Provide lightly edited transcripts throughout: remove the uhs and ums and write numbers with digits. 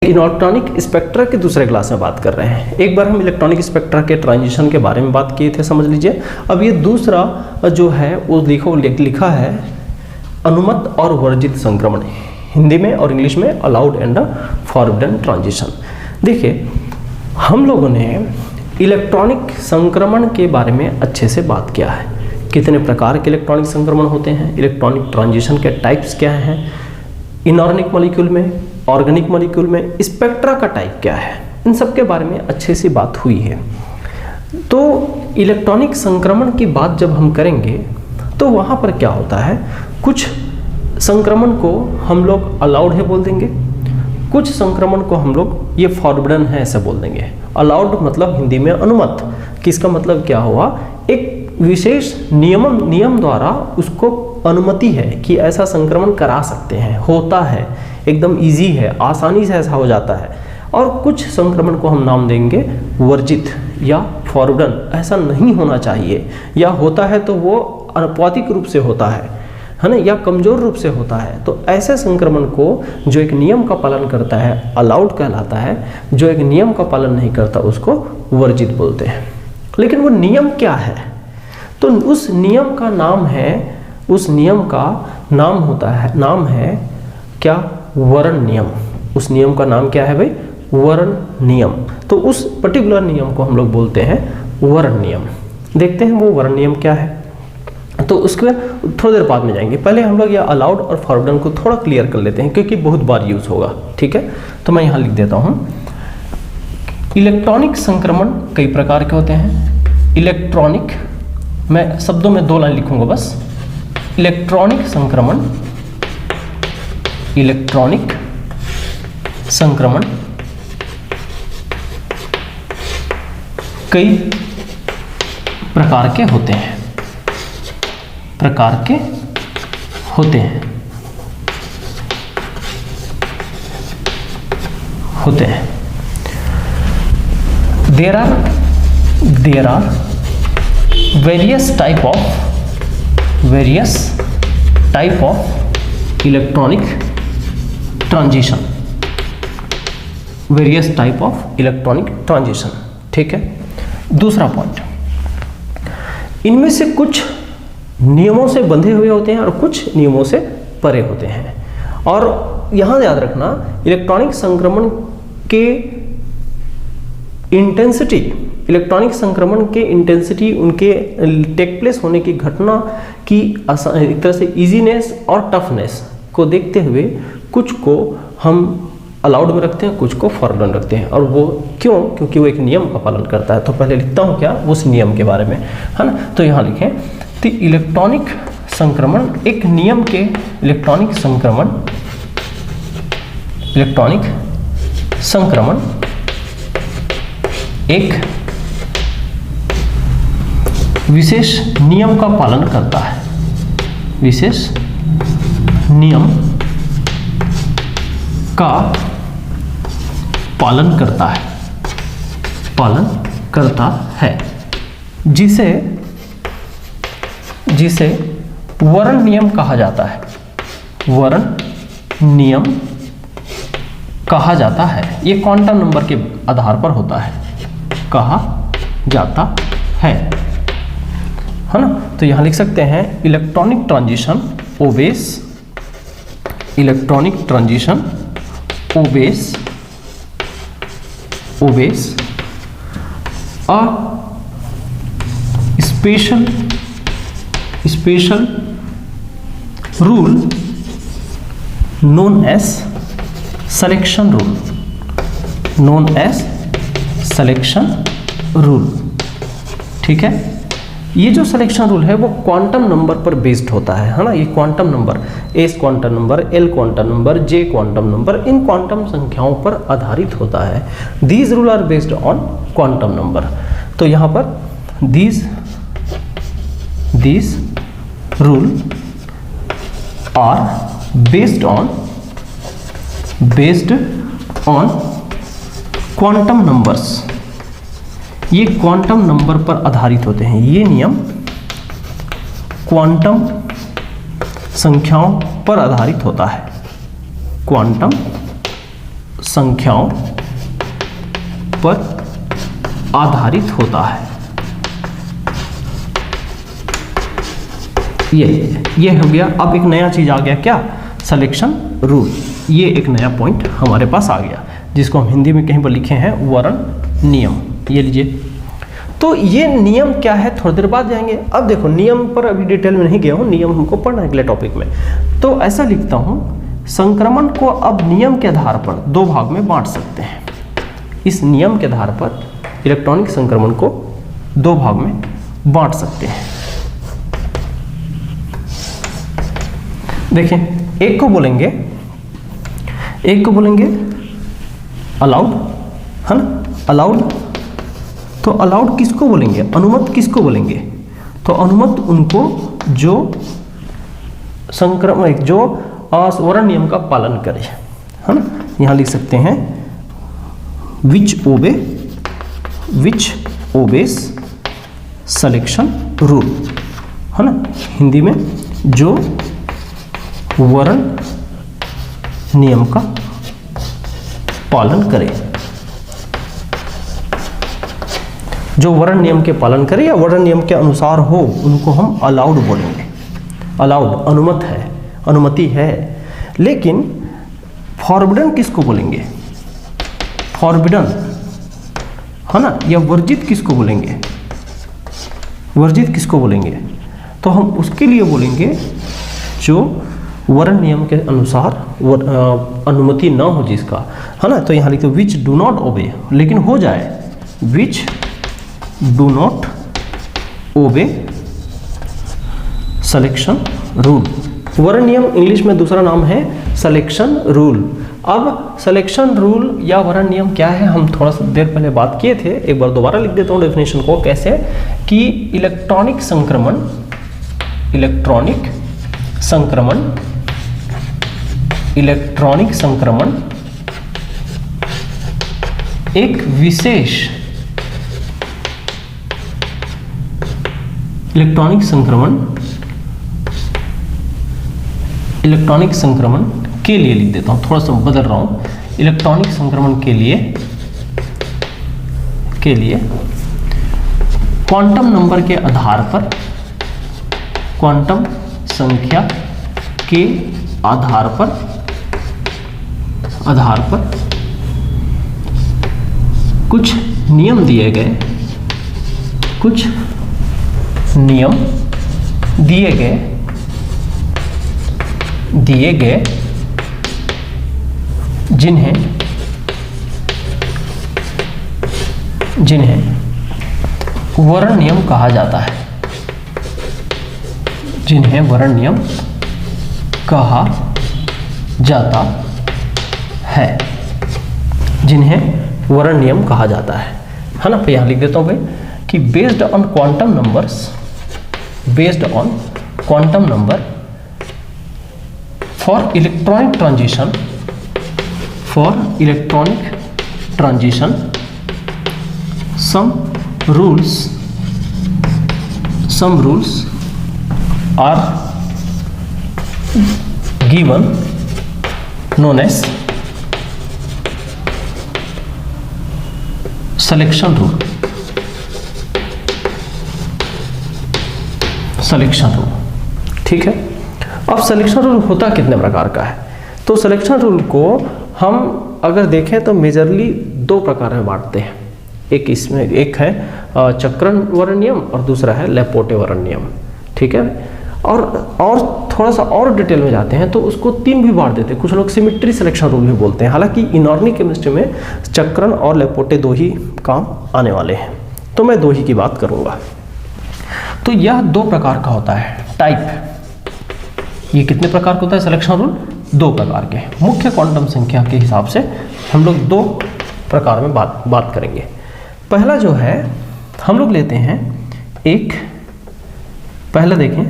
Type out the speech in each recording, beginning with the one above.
Electronic spectra के दूसरे class में बात कर रहे हैं। एक बार हम इलेक्ट्रॉनिक स्पेक्ट्रा के ट्रांजिशन के बारे में बात किए थे, समझ लीजिए। अब ये दूसरा जो है वो लिखा है अनुमत और वर्जित संक्रमण, हिंदी में और इंग्लिश में अलाउड एंड फॉरबिडन ट्रांजिशन। देखिए, हम लोगों ने इलेक्ट्रॉनिक संक्रमण के बारे में अच्छे से बात किया है। कितने प्रकार के इलेक्ट्रॉनिक संक्रमण होते हैं, इलेक्ट्रॉनिक ट्रांजिशन के टाइप्स क्या हैं, इनऑर्गेनिक मॉलिक्यूल में, ऑर्गेनिक मॉलिक्यूल में स्पेक्ट्रा का टाइप क्या है, इन सब के बारे में अच्छे से बात हुई है। तो इलेक्ट्रॉनिक संक्रमण की बात जब हम करेंगे तो वहाँ पर क्या होता है, कुछ संक्रमण को हम लोग अलाउड है बोल देंगे, कुछ संक्रमण को हम लोग ये फॉरबिडन है ऐसे बोल देंगे। अलाउड मतलब हिंदी में अनुमत, किसका मतलब क्या हुआ, एक विशेष नियम द्वारा उसको अनुमति है कि ऐसा संक्रमण करा सकते हैं, होता है, एकदम इजी है, आसानी से ऐसा हो जाता है। और कुछ संक्रमण को हम नाम देंगे वर्जित या फॉरबिडन, ऐसा नहीं होना चाहिए, या होता है तो वो अनुपातिक रूप से होता है ना, या कमजोर रूप से होता है। तो ऐसे संक्रमण को जो एक नियम का पालन करता है अलाउड कहलाता है, जो एक नियम का पालन नहीं करता उसको वर्जित बोलते हैं। लेकिन वो नियम क्या है, तो उस नियम का नाम है, उस नियम का नाम होता है, नाम है क्या, वर्ण नियम। उस नियम का नाम क्या है भाई, वर्ण नियम। तो उस पर्टिकुलर नियम को हम लोग बोलते हैं वर्ण नियम। देखते हैं वो वर्ण नियम क्या है, तो उसके थोड़ी देर बाद में जाएंगे। पहले हम लोग ये अलाउड और फॉरबिडन को थोड़ा क्लियर कर लेते हैं, क्योंकि बहुत बार यूज होगा, ठीक है। तो मैं यहाँ लिख देता हूँ, इलेक्ट्रॉनिक संक्रमण कई प्रकार के होते हैं। इलेक्ट्रॉनिक, मैं शब्दों में 2 लाइन लिखूंगा बस। इलेक्ट्रॉनिक संक्रमण, इलेक्ट्रॉनिक संक्रमण कई प्रकार के होते हैं, प्रकार के होते हैं, होते हैं। There are various type of electronic transition, various type of electronic transition, ठीक है। दूसरा पॉइंट, इनमें से कुछ नियमों से बंधे हुए होते हैं और कुछ नियमों से परे होते हैं। और यहां याद रखना, इलेक्ट्रॉनिक संक्रमण के इंटेंसिटी, इलेक्ट्रॉनिक संक्रमण के इंटेंसिटी, उनके टेक प्लेस होने की घटना की एक तरह से इजीनेस और टफनेस को देखते हुए कुछ को हम अलाउड में रखते हैं, कुछ को फॉरबिडन रखते हैं। और वो क्यों, क्योंकि वो एक नियम का पालन करता है। तो पहले लिखता हूँ क्या, उस नियम के बारे में, है ना। तो यहाँ लिखें, तो इलेक्ट्रॉनिक संक्रमण एक नियम के, इलेक्ट्रॉनिक संक्रमण, इलेक्ट्रॉनिक संक्रमण एक विशेष नियम का पालन करता है, विशेष नियम का पालन करता है, पालन करता है, जिसे वर्ण नियम कहा जाता है, वर्ण नियम कहा जाता है। ये क्वांटम नंबर के आधार पर होता है, कहा जाता है ना। तो यहां लिख सकते हैं, electronic transition obeys, electronic transition obeys a special rule known as selection rule, known as selection rule, ठीक है। ये जो सिलेक्शन रूल है वो क्वांटम नंबर पर बेस्ड होता है ना। ये quantum number, S quantum number, L quantum number, J quantum number, इन क्वांटम संख्याओं पर आधारित होता है। These rule are based on quantum number. तो यहाँ पर these rule are based on quantum numbers, ये क्वांटम नंबर पर आधारित होते हैं। ये नियम क्वांटम संख्याओं पर आधारित होता है, क्वांटम संख्याओं पर आधारित होता है। ये हो गया। अब एक नया चीज आ गया, क्या? Selection rule. ये एक नया पॉइंट हमारे पास आ गया, जिसको हम हिंदी में कहीं पर लिखे हैं वर्ण नियम। ये लीजिए। तो ये नियम क्या है, थोड़ी देर बाद जाएंगे। अब देखो, नियम पर अभी डिटेल में नहीं गया हूँ, नियम हमको पढ़ना है अगले टॉपिक में। तो ऐसा लिखता हूँ, संक्रमण को अब नियम के आधार पर दो भाग में बांट सकते हैं। इस नियम के आधार पर इलेक्ट्रॉनिक संक्रमण को दो भाग में बांट सकते हैं। देखें, एक को बोलेंगे अलाउड, है ना, अलाउड। तो अलाउड किसको बोलेंगे? अनुमत किसको बोलेंगे? तो अनुमत उनको जो संक्रमण, जो वर्ण नियम का पालन करे, है ना। यहां लिख सकते हैं विच ओबेस सिलेक्शन रूल, है ना। हिंदी में जो वर्ण नियम का पालन करे, जो वर्ण नियम के पालन करे या वर्ण नियम के अनुसार हो, उनको हम अलाउड बोलेंगे। अलाउड अनुमत है, अनुमति है। लेकिन फॉरबिडन किसको बोलेंगे? फॉरबिडन, है ना, या वर्जित किसको बोलेंगे? वर्जित किसको बोलेंगे? तो हम उसके लिए बोलेंगे जो वर्ण नियम के अनुसार अनुमति ना हो जिसका, है ना। तो यहाँ लिखते विच डू नॉट ओबे, लेकिन हो जाए which do not obey selection rule. वर्ण नियम इंग्लिश में दूसरा नाम है सिलेक्शन रूल। अब सिलेक्शन रूल या वर्ण नियम क्या है, हम थोड़ा सा देर पहले बात किए थे, एक बार दोबारा लिख देता हूँ डेफिनेशन को। कैसे कि इलेक्ट्रॉनिक संक्रमण एक विशेष इलेक्ट्रॉनिक संक्रमण के लिए लिख देता हूं, थोड़ा सा बदल रहा हूं। इलेक्ट्रॉनिक संक्रमण के लिए क्वांटम नंबर के आधार पर, क्वांटम संख्या के आधार पर कुछ नियम दिए गए जिन्हें वर्ण नियम कहा जाता है, जिन्हें वर्ण नियम कहा जाता है ना। तो यहां लिख देता हूं भाई कि based on quantum number for electronic transition some rules are given known as selection rule। ठीक है। अब सिलेक्शन रूल होता कितने प्रकार का है? तो सिलेक्शन रूल को हम अगर देखें तो मेजरली दो प्रकार में बांटते हैं। एक है चक्रण वर्ण नियम और दूसरा है लेपोटे वर्ण नियम। ठीक है। और थोड़ा सा और डिटेल में जाते हैं तो उसको तीन भी बांट देते हैं। कुछ लोग सिमेट्री सिलेक्शन रूल भी बोलते हैं। हालांकि इनऑर्गेनिक केमिस्ट्री में चक्रण और लेपोटे दो ही काम आने वाले हैं, तो मैं दो ही की बात करूंगा। तो यह दो प्रकार का होता है टाइप। ये कितने प्रकार का होता है सिलेक्शन रूल? दो प्रकार के। मुख्य क्वांटम संख्या के हिसाब से हम लोग दो प्रकार में बात करेंगे। पहला जो है हम लोग लेते हैं एक, पहला देखें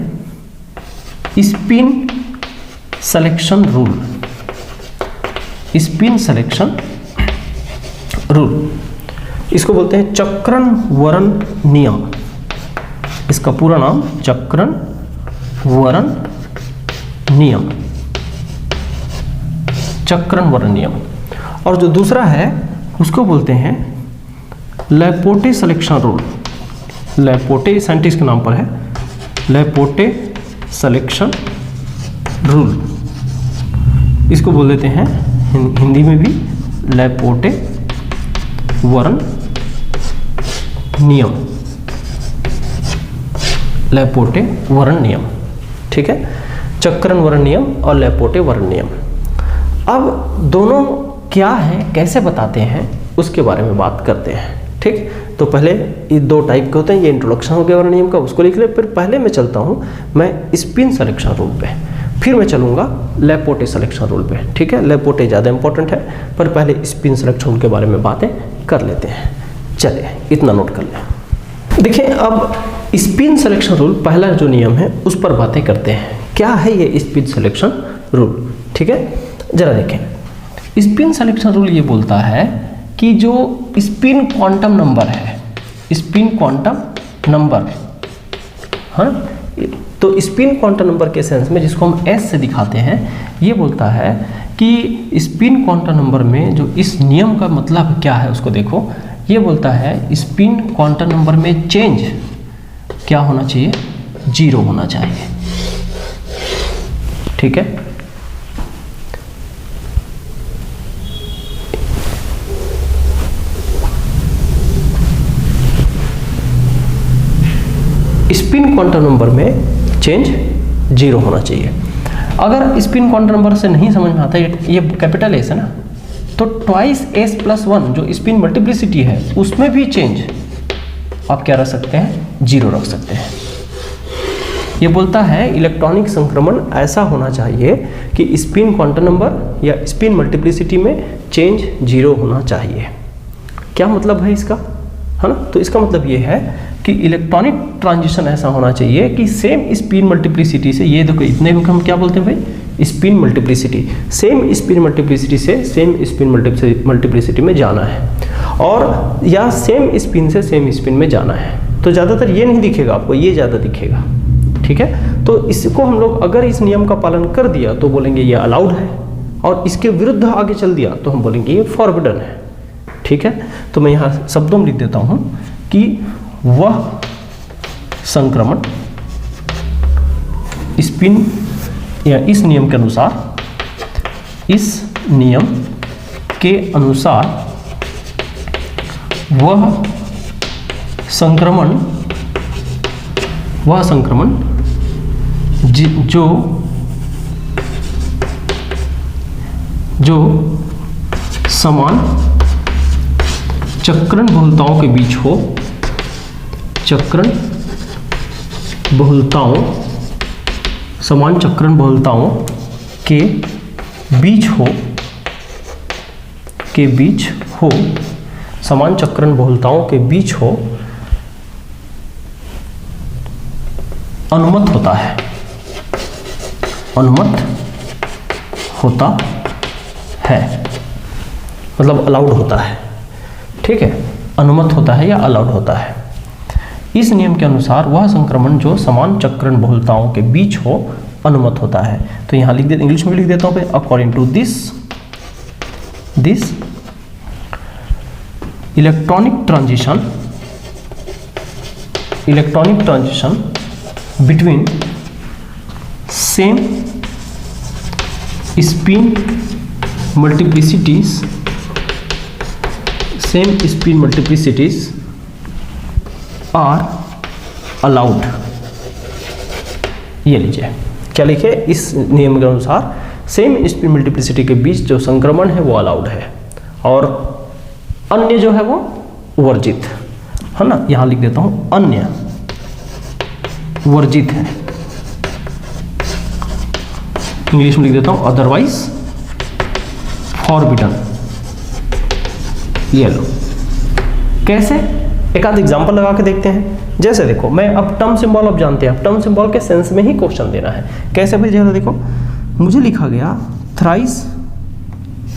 स्पिन सिलेक्शन रूल। इसको बोलते हैं चक्रण वर्ण नियम। इसका पूरा नाम चक्रण वर्ण नियम। और जो दूसरा है उसको बोलते हैं लैपोटे सिलेक्शन रूल। लैपोटे साइंटिस्ट के नाम पर है, लैपोटे सिलेक्शन रूल, इसको बोल देते हैं हिंदी में भी लैपोटे वर्ण नियम, लैपोटे वर्ण नियम। ठीक है, चक्रण वर्ण नियम और लैपोटे वर्ण नियम। अब दोनों क्या है, कैसे बताते हैं, उसके बारे में बात करते हैं। ठीक, तो पहले ये दो टाइप के होते हैं, ये इंट्रोडक्शन हो गया वर्ण नियम का, उसको लिख ले। फिर पहले मैं चलता हूँ मैं स्पिन सिलेक्शन रूल पे, फिर मैं चलूँगा लैपोटे सिलेक्शन रूल पे। ठीक है, लैपोटे ज़्यादा इंपॉर्टेंट है, पर पहले स्पिन सिलेक्शन रूल के बारे में बातें कर लेते हैं। चलिए इतना नोट कर लें। देखिए, अब स्पिन सिलेक्शन रूल पहला जो नियम है उस पर बातें करते हैं। क्या है ये स्पिन सिलेक्शन रूल? ठीक है, जरा देखें। स्पिन सिलेक्शन रूल ये बोलता है कि जो स्पिन क्वांटम नंबर है, स्पिन क्वांटम नंबर, हाँ, तो स्पिन क्वांटम नंबर के सेंस में जिसको हम एस से दिखाते हैं, ये बोलता है कि स्पिन क्वांटम नंबर में जो इस नियम का मतलब क्या है उसको देखो। ये बोलता है स्पिन क्वांटम नंबर में चेंज क्या होना चाहिए, 0 होना चाहिए। ठीक है, स्पिन क्वांटम नंबर में चेंज 0 होना चाहिए। अगर स्पिन क्वांटम नंबर से नहीं समझ में आता, ये कैपिटल एस है ना, तो ट्वाइस एस प्लस 1 जो स्पिन मल्टीप्लिसिटी है उसमें भी चेंज आप क्या रख सकते हैं, 0 रख सकते हैं। ये बोलता है इलेक्ट्रॉनिक संक्रमण ऐसा होना चाहिए कि स्पिन क्वांटम नंबर या स्पिन मल्टीप्लिसिटी में चेंज 0 होना चाहिए। क्या मतलब है इसका, है ना? तो इसका मतलब ये है कि इलेक्ट्रॉनिक ट्रांजिशन ऐसा होना चाहिए कि सेम स्पिन मल्टीप्लिसिटी से, ये देखो इतने को हम क्या बोलते हैं भाई, spin multiplicity, same spin multiplicity से सेम स्पिन मल्टीप्लिसिटी में जाना है, और या सेम स्पिन से सेम स्पिन में जाना है। तो ज़्यादातर ये नहीं दिखेगा आपको, ये ज़्यादा दिखेगा। ठीक है, तो इसको हम लोग अगर इस नियम का पालन कर दिया तो बोलेंगे ये अलाउड है, और इसके विरुद्ध आगे चल दिया तो हम बोलेंगे ये फॉरबिडन है। ठीक है, तो मैं यहाँ शब्दों में लिख देता हूँ कि वह संक्रमण स्पिन या इस नियम के अनुसार, इस नियम के अनुसार वह संक्रमण जो समान चक्रण बहुलताओं के बीच हो, चक्रण बहुलताओं, समान चक्रण बहुलताओं के बीच हो, समान चक्रण बहुलताओं के बीच हो, अनुमत होता है, अनुमत होता है, मतलब अलाउड होता है। ठीक है, अनुमत होता है या अलाउड होता है। इस नियम के अनुसार वह संक्रमण जो समान चक्रण बहुलताओं के बीच हो अनुमत होता है। तो यहाँ लिख दे, इंग्लिश में लिख देता हूँ, according to this electronic transition between same spin multiplicities are allowed. ये लीजिए, क्या लिखे, इस नियम के अनुसार सेम स्पिन मल्टीप्लिसिटी के बीच जो संक्रमण है वो अलाउड है, और अन्य जो है वो वर्जित है ना। यहां लिख देता हूं अन्य वर्जित है, इंग्लिश में लिख देता हूं अदरवाइज फॉरबिडन। ये लो, कैसे, एक आध एग्जांपल लगा के देखते हैं। जैसे देखो, मैं अब टर्म सिंबल आप जानते हैं, टर्म सिंबल के सेंस में ही क्वेश्चन देना है। कैसे भाई, जरा देखो, मुझे लिखा गया थ्राइस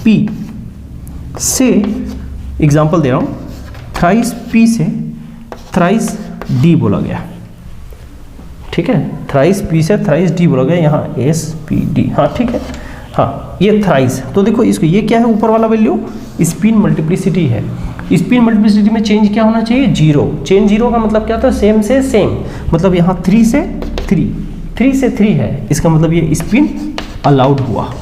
पी से, एग्जांपल दे रहा हूं, थ्राइस पी से थ्राइस डी बोला गया। ठीक है, थ्राइस पी से थ्राइस डी बोला गया, यहाँ एस पी डी, हाँ ठीक है। हाँ ये थ्राइस। तो देखो इसको, ये क्या है ऊपर वाला वैल्यू, स्पिन मल्टीप्लिसिटी है। स्पिन मल्टीप्लिसिटी में चेंज क्या होना चाहिए, जीरो। चेंज जीरो का मतलब क्या होता है, सेम से सेम, मतलब यहाँ 3 से 3 से 3 है, इसका मतलब ये स्पिन अलाउड हुआ।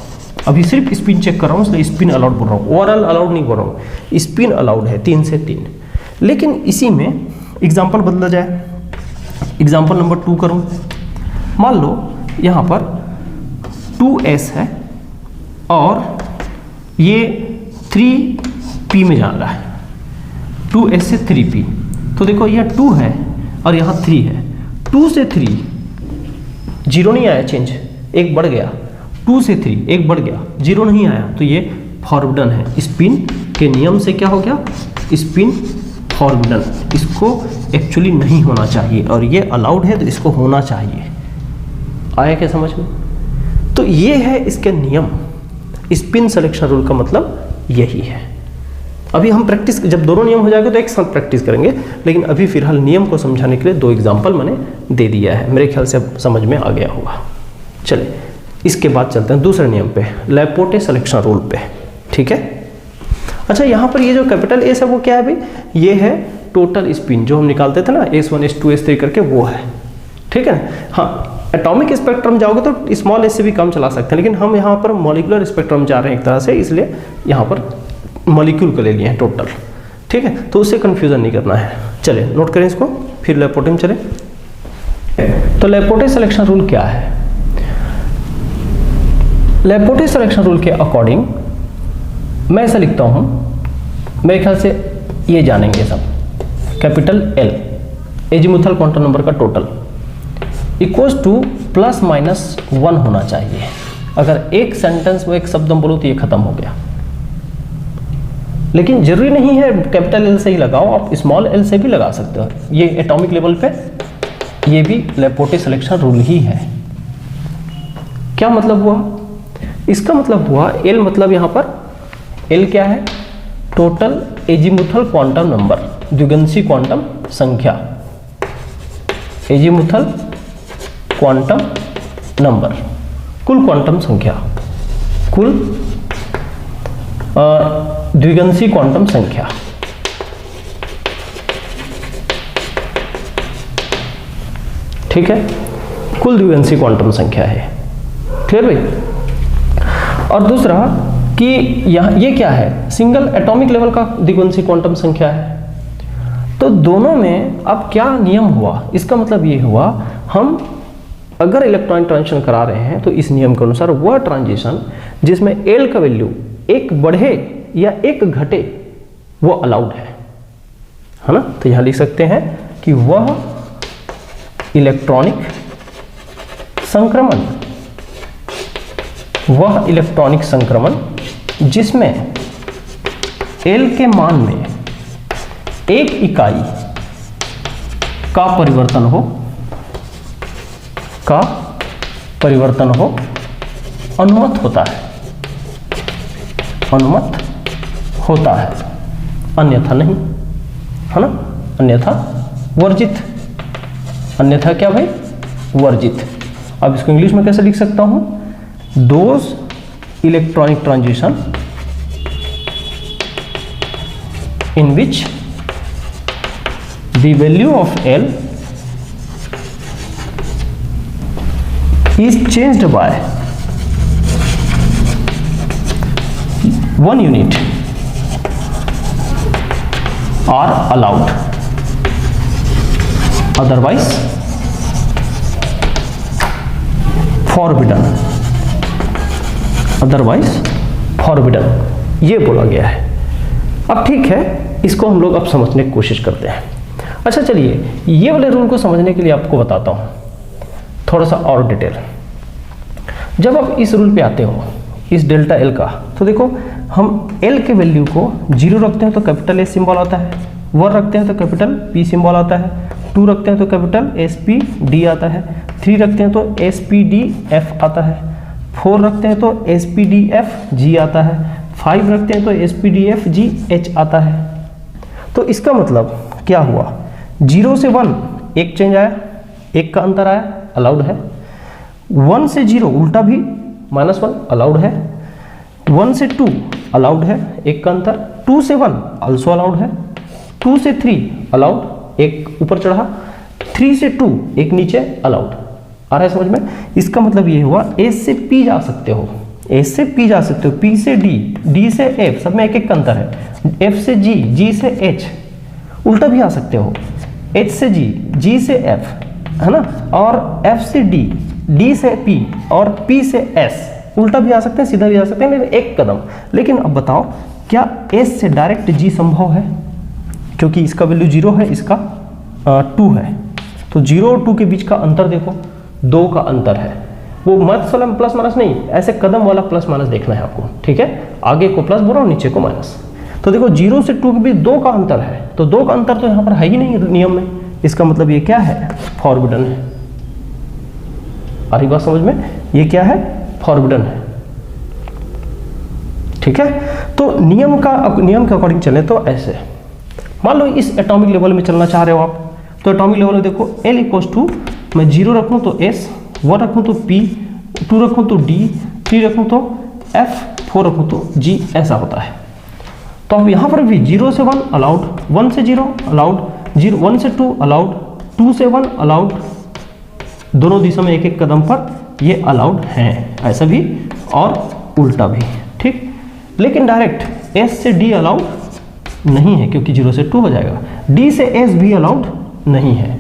अभी सिर्फ स्पिन चेक कर रहा हूँ, इसलिए स्पिन अलाउड बोल रहा हूँ, ओवरऑल अलाउड नहीं बोल रहा हूँ। स्पिन अलाउड है 3 से 3। लेकिन इसी में एग्जाम्पल बदला जाए, एग्जाम्पल नंबर 2 करूँ। मान लो यहाँ पर 2s है और ये 3p में जा रहा है, 2s से 3p। तो देखो यह 2 है और यहाँ 3 है, 2 से 3 जीरो नहीं आया, चेंज एक बढ़ गया, 2 से 3 एक बढ़ गया, जीरो नहीं आया, तो ये फॉरबिडन है। स्पिन के नियम से क्या हो गया, स्पिन फॉरबिडन, इसको एक्चुअली नहीं होना चाहिए, और ये अलाउड है तो इसको होना चाहिए। आया क्या समझ में? तो ये है इसके नियम। स्पिन सिलेक्शन रूल का मतलब यही है। अभी हम प्रैक्टिस, जब दोनों नियम हो जाएगा तो एक साथ प्रैक्टिस करेंगे, लेकिन अभी फिलहाल नियम को समझाने के लिए 2 एग्जाम्पल मैंने दे दिया है, मेरे ख्याल से अब समझ में आ गया होगा। चलिए इसके बाद चलते हैं दूसरे नियम पे, लैपोर्टे सिलेक्शन रूल पे। ठीक है, अच्छा यहाँ पर ये जो कैपिटल एस है वो क्या है भाई, ये है टोटल स्पिन जो हम निकालते थे ना, S1 S2 S3 करके, वो है। ठीक है ना। हाँ, एटॉमिक स्पेक्ट्रम जाओगे तो स्मॉल एस से भी कम चला सकते हैं, लेकिन हम यहाँ पर मॉलिकुलर स्पेक्ट्रम जा रहे हैं एक तरह से, इसलिए यहाँ पर मॉलिक्यूल को ले लिए हैं टोटल। ठीक है, तो उससे कंफ्यूजन नहीं करना है। चले नोट करें इसको, फिर लैपोर्टे में चले। तो लैपोर्टे सिलेक्शन रूल क्या है? लैपोर्टे सिलेक्शन रूल के अकॉर्डिंग मैं ऐसा लिखता हूँ, मेरे ख्याल से ये जानेंगे सब, capital L azimuthal quantum number का टोटल इक्वल्स टू ±1 होना चाहिए। अगर एक सेंटेंस में एक शब्द हम बोलो तो ये खत्म हो गया, लेकिन जरूरी नहीं है कैपिटल L से ही लगाओ, आप स्मॉल l से भी लगा सकते हो। ये एटॉमिक लेवल पे ये भी लैपोर्टे सिलेक्शन रूल ही है। क्या मतलब हुआ इसका? मतलब हुआ L, मतलब यहाँ पर L क्या है, टोटल एजीमुथल क्वांटम नंबर, द्विगंशी क्वांटम संख्या, एजीमुथल क्वांटम नंबर, कुल क्वांटम संख्या, कुल द्विगंशी क्वांटम संख्या। ठीक है, कुल द्विगंशी क्वांटम संख्या है। क्लियर भाई? और दूसरा कि यहाँ ये क्या है, सिंगल एटॉमिक लेवल का द्विगंशी क्वांटम संख्या है। तो दोनों में अब क्या नियम हुआ, इसका मतलब ये हुआ, हम अगर इलेक्ट्रॉनिक ट्रांजिशन करा रहे हैं तो इस नियम के अनुसार वह ट्रांजिशन जिसमें L का वैल्यू एक बढ़े या एक घटे वो अलाउड है ना। तो यहां लिख सकते हैं कि वह इलेक्ट्रॉनिक संक्रमण, वह इलेक्ट्रॉनिक संक्रमण जिसमें L के मान में एक इकाई का परिवर्तन हो अनुमत होता है, अनुमत होता है, अन्यथा नहीं, है ना, अन्यथा वर्जित, अन्यथा क्या भाई, वर्जित। अब इसको इंग्लिश में कैसे लिख सकता हूं, those electronic transition in which the value of L is changed by 1 unit are allowed, otherwise forbidden, otherwise forbidden, ये बोला गया है। अब ठीक है, इसको हम लोग अब समझने की कोशिश करते हैं। अच्छा चलिए, ये वाले रूल को समझने के लिए आपको बताता हूँ थोड़ा सा और डिटेल। जब आप इस रूल पे आते हो, इस डेल्टा L का, तो देखो हम L के वैल्यू को 0 रखते हैं तो कैपिटल S सिंबल आता है, 1 रखते हैं तो कैपिटल P सिंबल आता है, 2 रखते हैं तो कैपिटल SPD आता है, 3 रखते हैं तो SPDF आता है, 4 रखते हैं तो SPDFG आता है, 5 रखते हैं तो SPDFGH आता है। तो इसका मतलब क्या हुआ, 0 से 1 एक चेंज आया, एक का अंतर आया, अलाउड है। 1 से 0 उल्टा भी -1 अलाउड है, 1 से 2 अलाउड है, एक का अंतर, 2 से 1 आल्सो अलाउड है, 2 से 3 अलाउड, एक ऊपर चढ़ा, 3 से 2 एक नीचे अलाउड। आ रहा है समझ में? इसका मतलब ये हुआ A से P जा सकते हो, A से P जा सकते हो, P से D, D से F, सब में एक एक का अंतर है, F से G, G से H, उल्टा भी आ सकते हो, H से G, G से F, है ना, और F से D, D से P और P से S, उल्टा भी आ सकते हैं, सीधा भी आ सकते हैं, लेकिन एक कदम। लेकिन अब बताओ क्या S से डायरेक्ट G संभव है? क्योंकि इसका वैल्यू 0 है, इसका 2 है, तो 0 और 2 के बीच का अंतर देखो, 2 का अंतर है। वो मत वाला प्लस माइनस नहीं, ऐसे कदम वाला प्लस माइनस देखना है आपको, ठीक है? आगे को प्लस बोलो, नीचे को माइनस। तो देखो 0 से 2 के बीच 2 का अंतर है, तो 2 का अंतर तो यहाँ पर है ही नहीं नियम में, इसका मतलब ये क्या है? फॉरबिडन है। आ रही बात समझ में? ये क्या है? फॉरबिडन है, ठीक है? तो नियम के अकॉर्डिंग चले तो ऐसे, मान लो इस एटॉमिक लेवल में चलना चाह रहे हो आप, तो एटॉमिक लेवल में देखो L इक्वल्स टू, मैं 0 रखूँ तो S, 1 रखूँ तो P, 2 रखूँ तो D, 3 रखूँ तो F, 4 रखूँ तो G, ऐसा होता है। तो अब यहाँ पर भी 0 से 1 अलाउड, 1 से 0 अलाउड, 1 से 2 अलाउड, 2 से 1 अलाउड, दोनों दिशा में एक एक कदम पर ये अलाउड हैं, ऐसा भी और उल्टा भी, ठीक? लेकिन डायरेक्ट S से D अलाउड नहीं है, क्योंकि 0 से 2 हो जाएगा, D से S भी अलाउड नहीं है,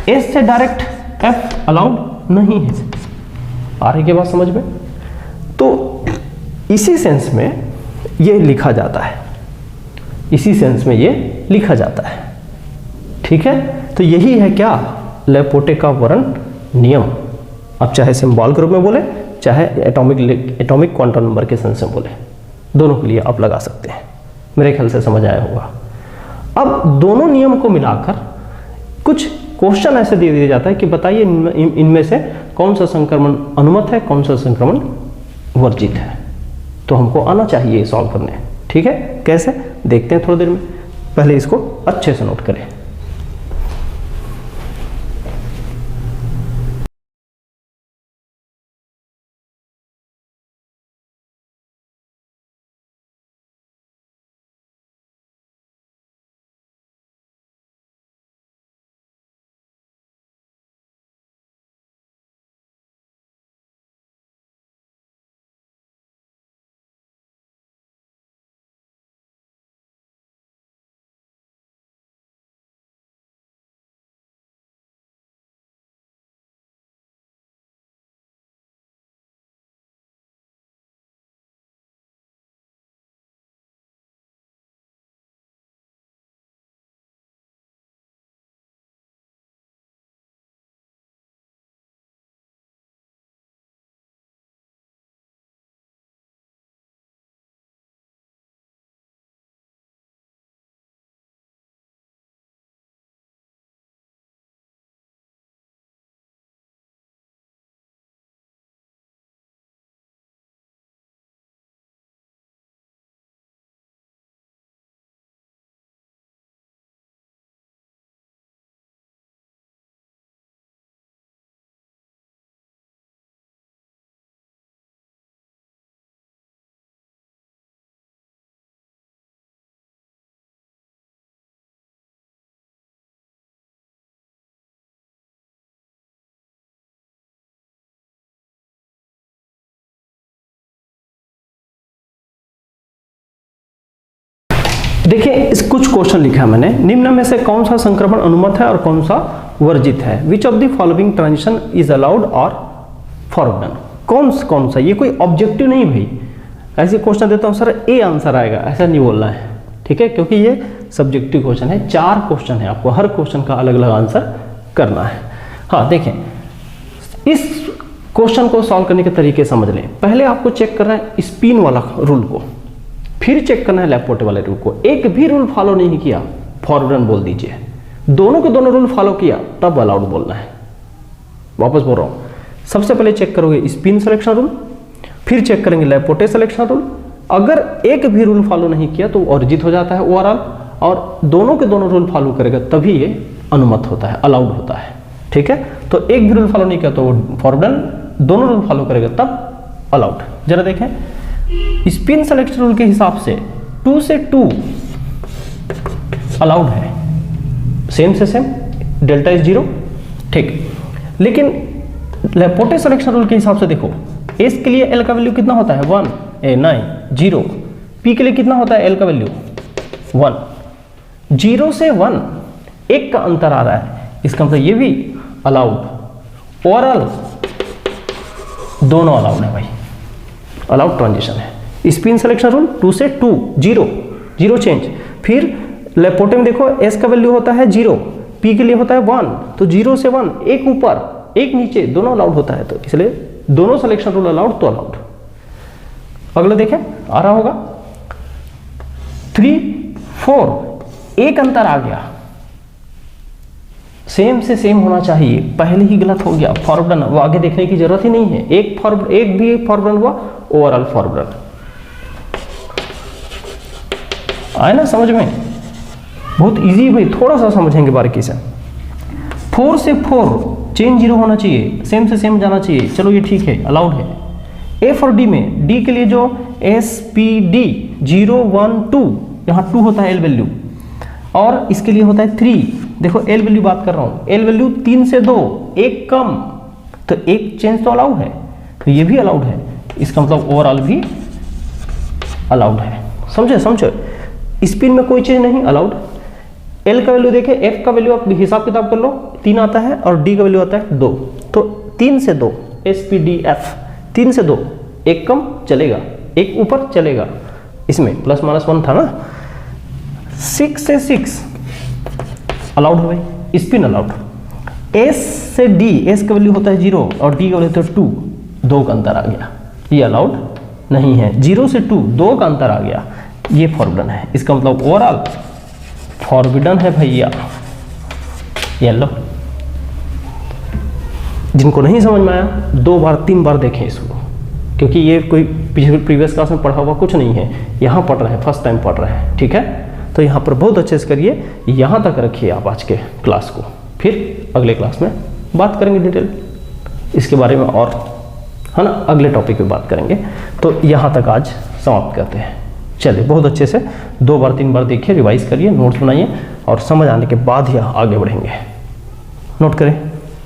S से डायरेक्ट F अलाउड नहीं है। आ रही है बात समझ में? तो इसी सेंस में ये लिखा जाता है, इसी सेंस में ये लिखा जाता है, ठीक है? तो यही है क्या? लेपोटे का वर्ण नियम। अब चाहे सिंबल के रूप में बोले, चाहे एटॉमिक क्वांटम नंबर के सेंस में बोले, दोनों के लिए आप लगा सकते हैं। मेरे ख्याल से समझ आया होगा। अब दोनों नियम को मिलाकर कुछ क्वेश्चन ऐसे दे दिया जाता है कि बताइए इनमें से कौन सा संक्रमण अनुमत है, कौन सा संक्रमण वर्जित है। तो हमको आना चाहिए सॉल्व करने, ठीक है? कैसे देखते हैं थोड़ी देर में, पहले इसको अच्छे से नोट करें। देखिए इस कुछ क्वेश्चन लिखा है मैंने, निम्न में से कौन सा संक्रमण अनुमत है और कौन सा वर्जित है? Which of the following transition is allowed और फॉरबिडन? कौन सा? ये कोई ऑब्जेक्टिव नहीं भाई, ऐसे क्वेश्चन देता हूँ सर ए आंसर आएगा, ऐसा नहीं बोलना है, ठीक है? क्योंकि ये सब्जेक्टिव क्वेश्चन है, 4 क्वेश्चन है, आपको हर क्वेश्चन का अलग अलग आंसर करना है। हाँ देखें, इस क्वेश्चन को सॉल्व करने के तरीके समझ लें। पहले आपको चेक करना है स्पिन वाला रूल को, फिर चेक करना है लेपोटे वाले रूल को। एक भी रूल फॉलो नहीं किया, फॉरबिडन बोल दीजिए। दोनों के दोनों रूल फॉलो किया, तब अलाउड बोलना है। वापस बोल रहा हूं, सबसे पहले चेक करोगे स्पिन सिलेक्शन रूल, फिर चेक करेंगे लेपोटे सिलेक्शन रूल। अगर एक भी रूल फॉलो नहीं किया तो वर्जित हो जाता है ओवरऑल, और दोनों के दोनों रूल फॉलो करेगा तभी ये अनुमत होता है, अलाउड होता है, ठीक है? तो एक भी रूल फॉलो नहीं किया तो फॉरबिडन, दोनों रूल फॉलो करेगा तब अलाउड। जरा देखें, स्पिन सिलेक्शन रूल के हिसाब से 2 से 2 अलाउड है, सेम से सेम, डेल्टा इज 0, ठीक। लेकिन लेपोटे सिलेक्शन रूल के हिसाब से देखो, एस के लिए एल का वैल्यू कितना होता है 1, 9, 0। पी के लिए कितना होता है एल का वैल्यू 1, 0 से 1 1 का अंतर आ रहा है, इसका मतलब ये भी अलाउड। ओवरऑल दोनों अलाउड है भाई, अलाउड ट्रांजिशन है। स्पिन सिलेक्शन रूल 2 से 2 0 चेंज। फिर लेपोटे में देखो एस का वैल्यू होता है 0, पी के लिए होता है 1, तो 0 से 1 एक ऊपर एक नीचे दोनों अलाउड होता है, तो इसलिए दोनों सिलेक्शन रूल अलाउड तो अलाउड। अगला देखें, आ रहा होगा 3, 4 एक अंतर आ गया, सेम से सेम होना चाहिए, पहले ही गलत हो गया, फॉरवर्ड वो आगे देखने की जरूरत ही नहीं है, एक भी फॉरवर्ड हुआ, ओवरऑल फॉरवर्ड। आए ना समझ में, बहुत इजी भाई, थोड़ा सा समझेंगे बारीकी से। 4 से 4 चेन 0 होना चाहिए, सेम से सेम जाना चाहिए, चलो ये ठीक है, अलाउड है। एफ और डी में, डी के लिए जो एस पी डी 0, 1, 2, यहाँ 2 होता है एल वैल्यू, और इसके लिए होता है 3। देखो एल वैल्यू बात कर रहा हूँ, एल वैल्यू 3 से 2 एक कम, तो एक चेंज तो अलाउड है, तो ये भी अलाउड है, इसका मतलब ओवरऑल भी अलाउड है। समझे? स्पिन में कोई चीज नहीं, अलाउड। एल का वैल्यू देखे, एफ का वैल्यू आप हिसाब किताब कर लो, 3 आता है, और डी का वैल्यू आता है 2, तो 3 से 2 एस पी डी एफ, 3 से 2 एक कम चलेगा, एक ऊपर चलेगा, इसमें प्लस माइनस 1 था ना। 6 से 6 अलाउड है भाई, स्पिन अलाउड। एस से डी, एस का वैल्यू होता है 0 और डी का वैल्यू होता है 2, 2 का अंतर आ गया, ये अलाउड नहीं है। 0 से 2 2 का अंतर आ गया, ये फॉरबिडन है, इसका मतलब ओवरऑल फॉरबिडन है भैया। ये लो, जिनको नहीं समझ में आया 2 बार 3 बार देखें इसको, क्योंकि ये कोई प्रीवियस क्लास में पढ़ा हुआ कुछ नहीं है, यहाँ पढ़ रहे हैं, फर्स्ट टाइम पढ़ रहे हैं, ठीक है। तो यहाँ पर बहुत अच्छे से करिए, यहाँ तक रखिए आप आज के क्लास को, फिर अगले क्लास में बात करेंगे डिटेल इसके बारे में, और है ना अगले टॉपिक पे बात करेंगे। तो यहाँ तक आज समाप्त करते हैं। चलिए, बहुत अच्छे से 2 बार 3 बार देखिए, रिवाइज करिए, नोट्स बनाइए, और समझ आने के बाद ही आगे बढ़ेंगे। नोट करें।